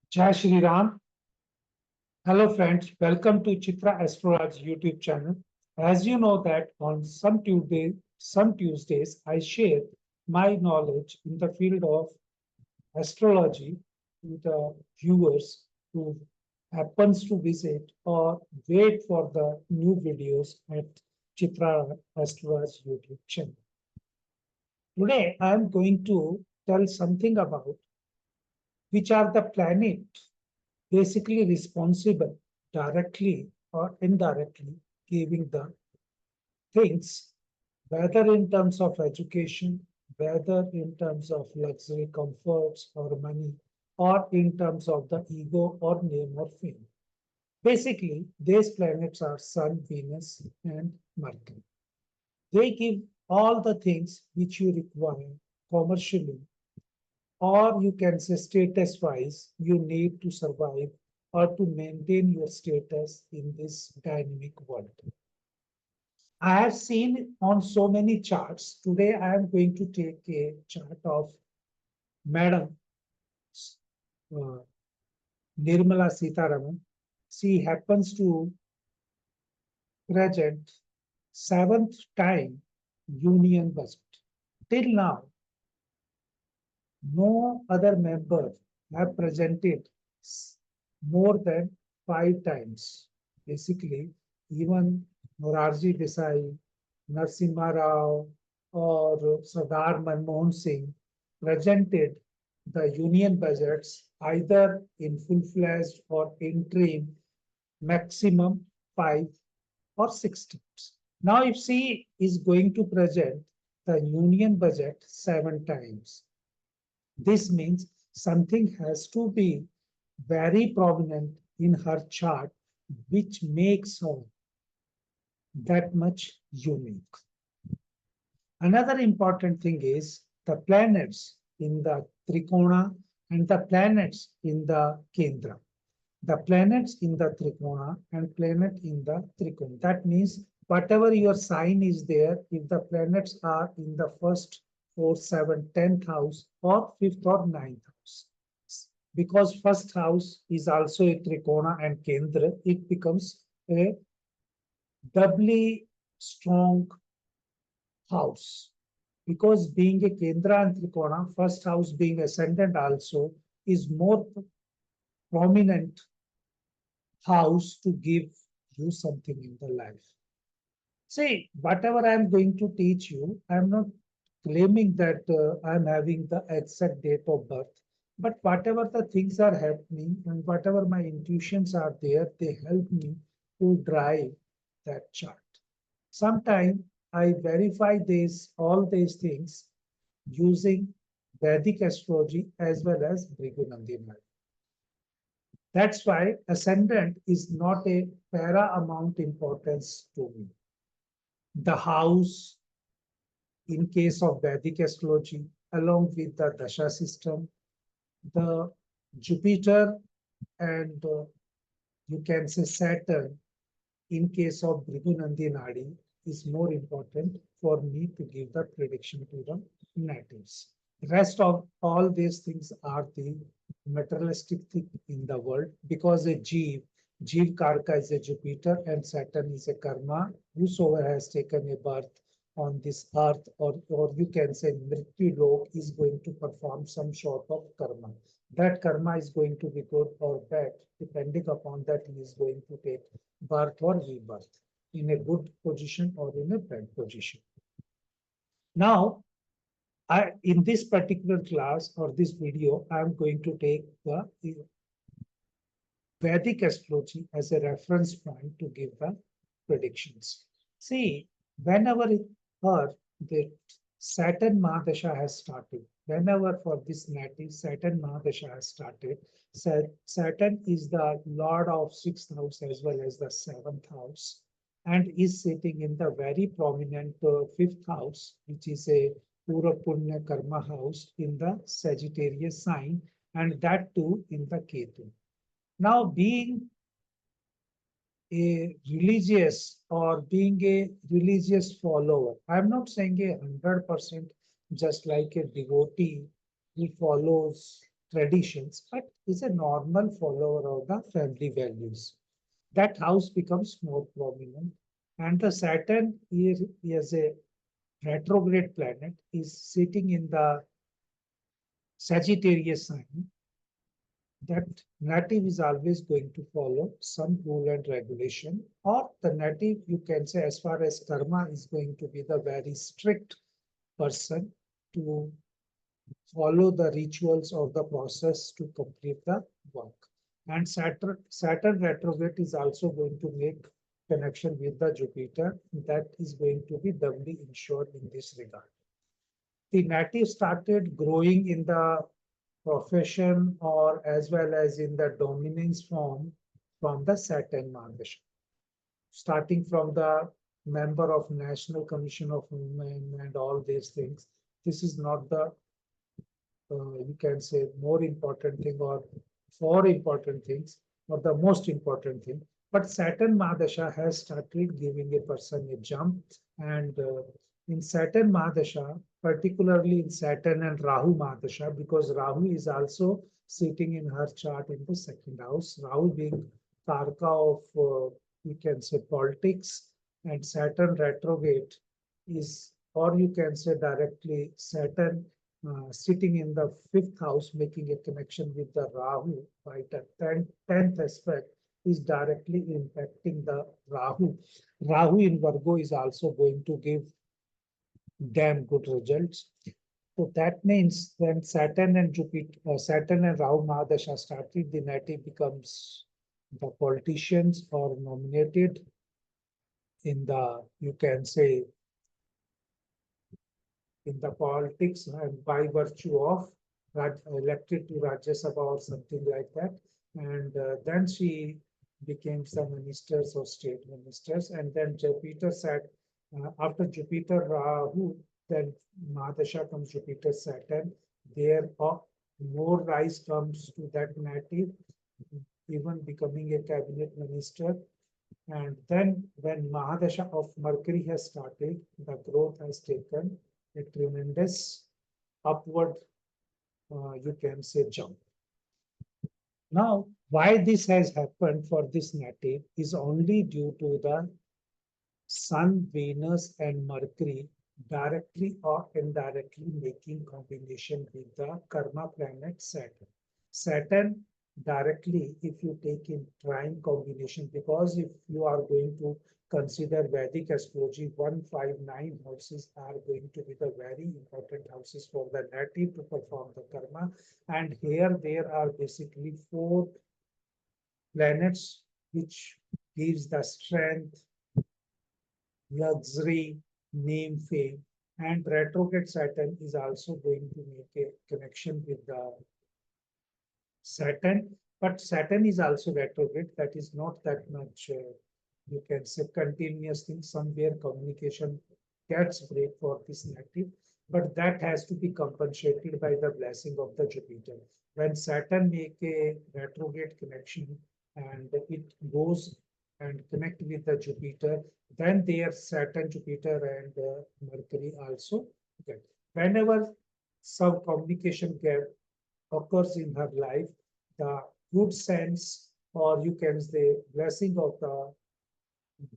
Jai Shri Ram. Hello friends, welcome to Chitra Astrolog's YouTube channel. As you know that on some Tuesdays, I share my knowledge in the field of astrology to the viewers who happens to visit or wait for the new videos at Chitra Astrolog's YouTube channel. Today, I am going to tell something about which are the planets basically responsible directly or indirectly giving the things, whether in terms of education, whether in terms of luxury comforts or money, or in terms of the ego or name or fame. Basically, these planets are Sun, Venus, and Mercury. They give all the things which you require commercially, or you can say status wise, you need to survive or to maintain your status in this dynamic world. I have seen on so many charts. Today, I am going to take a chart of Madam uh, Nirmala Sitharaman. She happens to present seventh time union budget. Till now, no other member have presented more than 5 times. Basically, even Morarji Desai, Narasimha Rao, or Sardar Manmohan Singh presented the union budgets either in full-fledged or interim maximum 5 or 6 times. Now, if she is going to present the union budget 7 times, this means something has to be very prominent in her chart, which makes her that much unique. Another important thing is the planets in the Trikona and the planets in the Kendra. The planets in the Trikona and planet in the Trikona. That means whatever your sign is there, if the planets are in the first, fourth, seventh, 10th house or fifth or ninth house. Because first house is also a Trikona and Kendra, it becomes a doubly strong house. Because being a Kendra and Trikona, first house being ascendant also is more prominent house to give you something in the life. See, whatever I'm going to teach you, I'm not claiming that I'm having the exact date of birth, but whatever the things are happening and whatever my intuitions are there, they help me to drive that chart. Sometimes I verify all these things using Vedic astrology as well as Bhrigu. That's why ascendant is not a paramount importance to me. The house, in case of Vedic astrology, along with the Dasha system, the Jupiter and you can say Saturn, in case of Bhrigunandi Nadi, is more important for me to give the prediction to the natives. Rest of all these things are the materialistic thing in the world because Jeev Karka is a Jupiter and Saturn is a karma. Whosoever has taken a birth on this earth, or you can say Mrityu Lok, is going to perform some sort of karma. That karma is going to be good or bad, depending upon that he is going to take birth or rebirth in a good position or in a bad position. Now, in this particular class or this video, I am going to take the Vedic astrology as a reference point to give the predictions. See, whenever the Saturn Mahadasha has started, whenever for this native Saturn Mahadasha has started, Saturn is the lord of sixth house as well as the seventh house, and is sitting in the very prominent fifth house, which is a Pura Punya Karma house in the Sagittarius sign, and that too in the Ketu. Now, being a religious or being a religious follower, I'm not saying 100% just like a devotee who follows traditions, but is a normal follower of the family values. That house becomes more prominent. And the Saturn is a retrograde planet, is sitting in the Sagittarius sign. That native is always going to follow some rule and regulation, or the native, you can say, as far as karma, is going to be the very strict person to follow the rituals of the process to complete the work. And Saturn retrograde is also going to make connection with the Jupiter. That is going to be doubly ensured in this regard. The native started growing in the profession or as well as in the dominance form from the Saturn Mahadasha. Starting from the member of National Commission of Women and all these things. This is not the you can say more important thing or four important things or the most important thing. But Saturn Mahadasha has started giving a person a jump. And in Saturn Mahadasha, particularly in Saturn and Rahu Mahadasha, because Rahu is also sitting in her chart in the second house, Rahu being Karka of, you can say, politics, and Saturn retrograde is, or you can say directly, Saturn sitting in the fifth house, making a connection with the Rahu, right? At 10th aspect is directly impacting the Rahu. Rahu in Virgo is also going to give damn good results. So that means when Saturn and Jupiter, Saturn and Rahu Mahadasha started, the native becomes the politicians or nominated in the, you can say, in the politics and by virtue of elected to Rajya Sabha or something like that. And then she became some ministers or state ministers. And then Jupiter said, after Jupiter Rahu, then Mahadasha comes Jupiter Saturn. There more rise comes to that native, even becoming a cabinet minister. And then when Mahadasha of Mercury has started, the growth has taken a tremendous upward, you can say, jump. Now, why this has happened for this native is only due to the Sun, Venus, and Mercury directly or indirectly making combination with the karma planet Saturn. Saturn directly, if you take in trine combination, because if you are going to consider Vedic astrology, 159 houses are going to be the very important houses for the native to perform the karma. And here there are basically four planets which gives the strength, luxury, name, fame. And retrograde Saturn is also going to make a connection with the Saturn, but Saturn is also retrograde. That is not that much, you can say, continuous thing. Somewhere communication gets break for this native, but that has to be compensated by the blessing of the Jupiter. When Saturn make a retrograde connection and it goes and connect with the Jupiter, then their Saturn, Jupiter, and Mercury also get. Whenever some communication gap occurs in her life, the good sense, or you can say blessing of the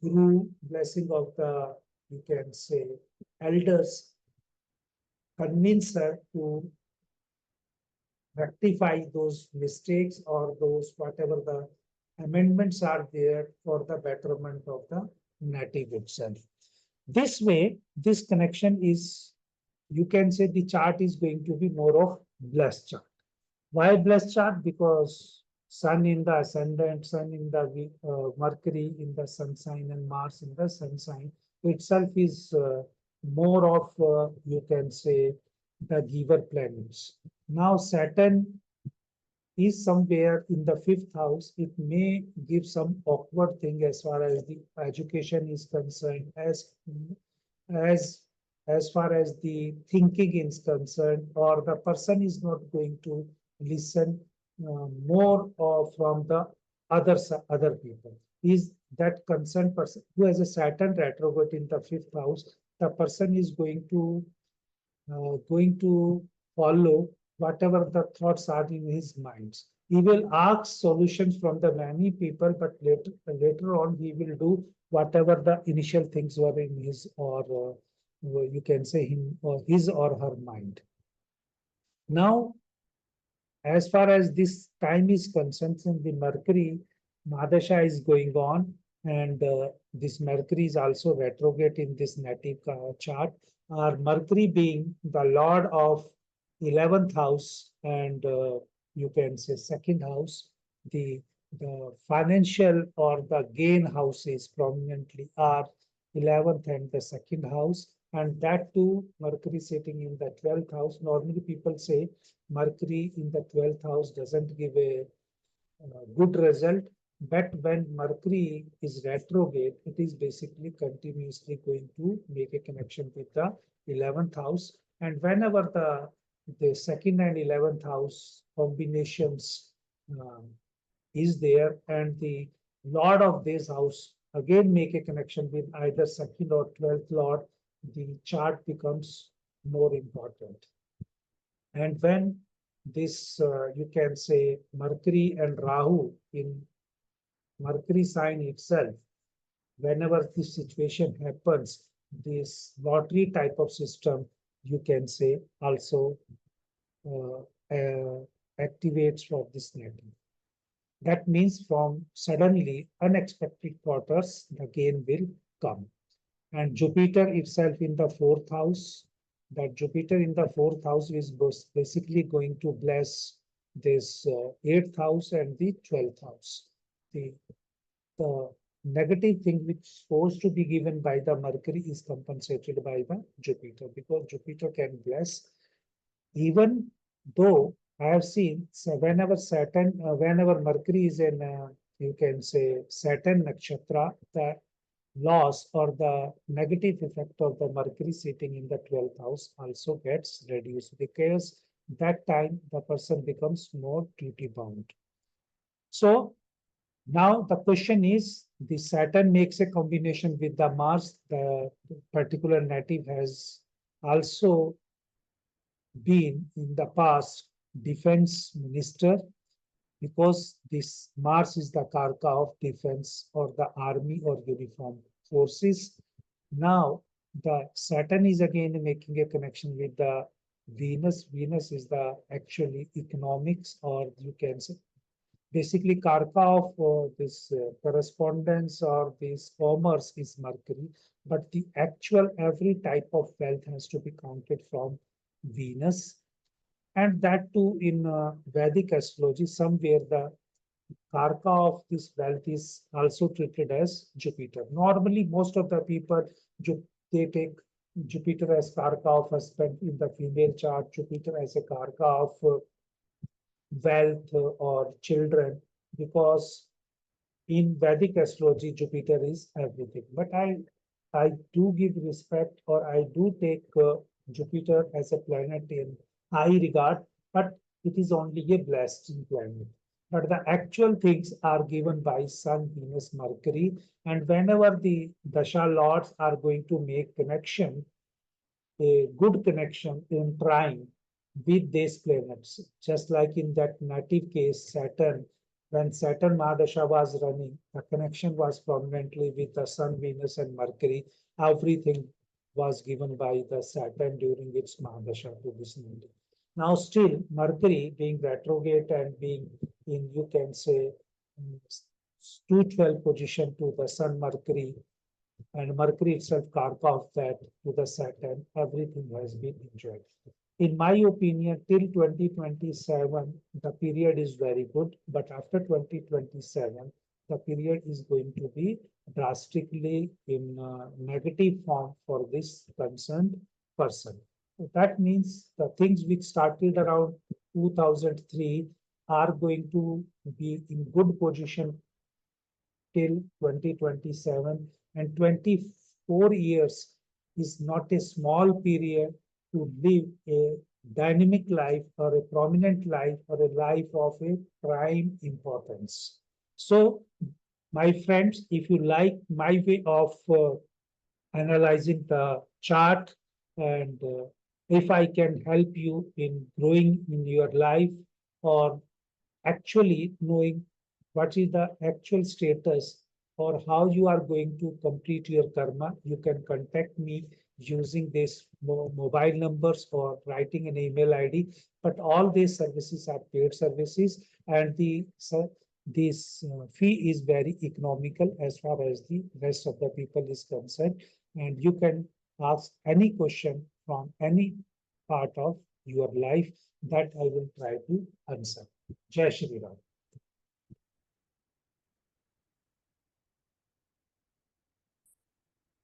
guru, blessing of the, you can say, elders, convince her to rectify those mistakes or those whatever the amendments are there for the betterment of the native itself. This way, this connection is, you can say, the chart is going to be more of blessed chart. Why blessed chart? Because Sun in the ascendant, Sun in the Mercury in the sun sign, and Mars in the sun sign itself is more of, you can say, the giver planets. Now Saturn is somewhere in the fifth house. It may give some awkward thing as far as the education is concerned, as as far as the thinking is concerned, or the person is not going to listen more from the other people. Is that concerned person who has a Saturn retrograde in the fifth house, the person is going to follow whatever the thoughts are in his mind. He will ask solutions from the many people, but later on he will do whatever the initial things were in his or you can say him or his or her mind. Now, as far as this time is concerned, since the Mercury Madasha is going on, and this Mercury is also retrograde in this native chart, Mercury being the Lord of 11th house and you can say second house, the the financial or the gain houses prominently are 11th and the second house, and that too Mercury sitting in the 12th house. Normally people say Mercury in the 12th house doesn't give a good result. But when Mercury is retrograde, it is basically continuously going to make a connection with the 11th house. And whenever the second and 11th house combinations um, is there, and the Lord of this house again make a connection with either second or 12th Lord, the chart becomes more important. And when this, you can say, Mercury and Rahu in Mercury sign itself, whenever this situation happens, this lottery type of system, you can say, also uh, activates for this native. That means from suddenly unexpected quarters, the gain will come. And Jupiter itself in the fourth house, that Jupiter in the fourth house is basically going to bless this eighth house and the 12th house. The, the negative thing which is supposed to be given by the Mercury is compensated by the Jupiter, because Jupiter can bless, even though I have seen, so whenever Saturn, whenever Mercury is in, you can say Saturn nakshatra, the loss or the negative effect of the Mercury sitting in the 12th house also gets reduced, because that time the person becomes more duty bound. So now the question is, the Saturn makes a combination with the Mars. The particular native has also been in the past defense minister, because this Mars is the karka of defense or the army or uniform forces. Now the Saturn is again making a connection with the Venus. Venus is the actually economics, or you can say basically karka of this correspondence or this commerce is Mercury, but the actual every type of wealth has to be counted from Venus. And that too in Vedic astrology, somewhere the karka of this wealth is also treated as Jupiter. Normally, most of the people, they take Jupiter as karka of husband in the female chart, Jupiter as a karka of wealth or children, because in Vedic astrology, Jupiter is everything. But I do give respect, or I do take Jupiter as a planet in high regard, but it is only a blessed planet. But the actual things are given by Sun, Venus, Mercury, and whenever the Dasha lords are going to make connection, a good connection in trine with these planets, just like in that native case, Saturn. When Saturn Mahadasha was running, the connection was prominently with the Sun, Venus, and Mercury. Everything was given by the Saturn during its Mahadasha to this native. Now, still, Mercury being retrograde and being in, you can say, 212 position to the Sun, Mercury, and Mercury itself carved off that to the Saturn, everything has been enjoyed. In my opinion, till 2027, the period is very good, but after 2027, the period is going to be drastically in negative form for this concerned person. That means the things which started around 2003 are going to be in good position till 2027, and 24 years is not a small period to live a dynamic life or a prominent life or a life of a prime importance. So, my friends, if you like my way of analyzing the chart and if I can help you in growing in your life or actually knowing what is the actual status or how you are going to complete your karma, you can contact me using this mobile numbers or writing an email ID. But all these services are paid services, and this fee is very economical as far as the rest of the people is concerned. And you can ask any question from any part of your life that I will try to answer. Jai Shri Ram.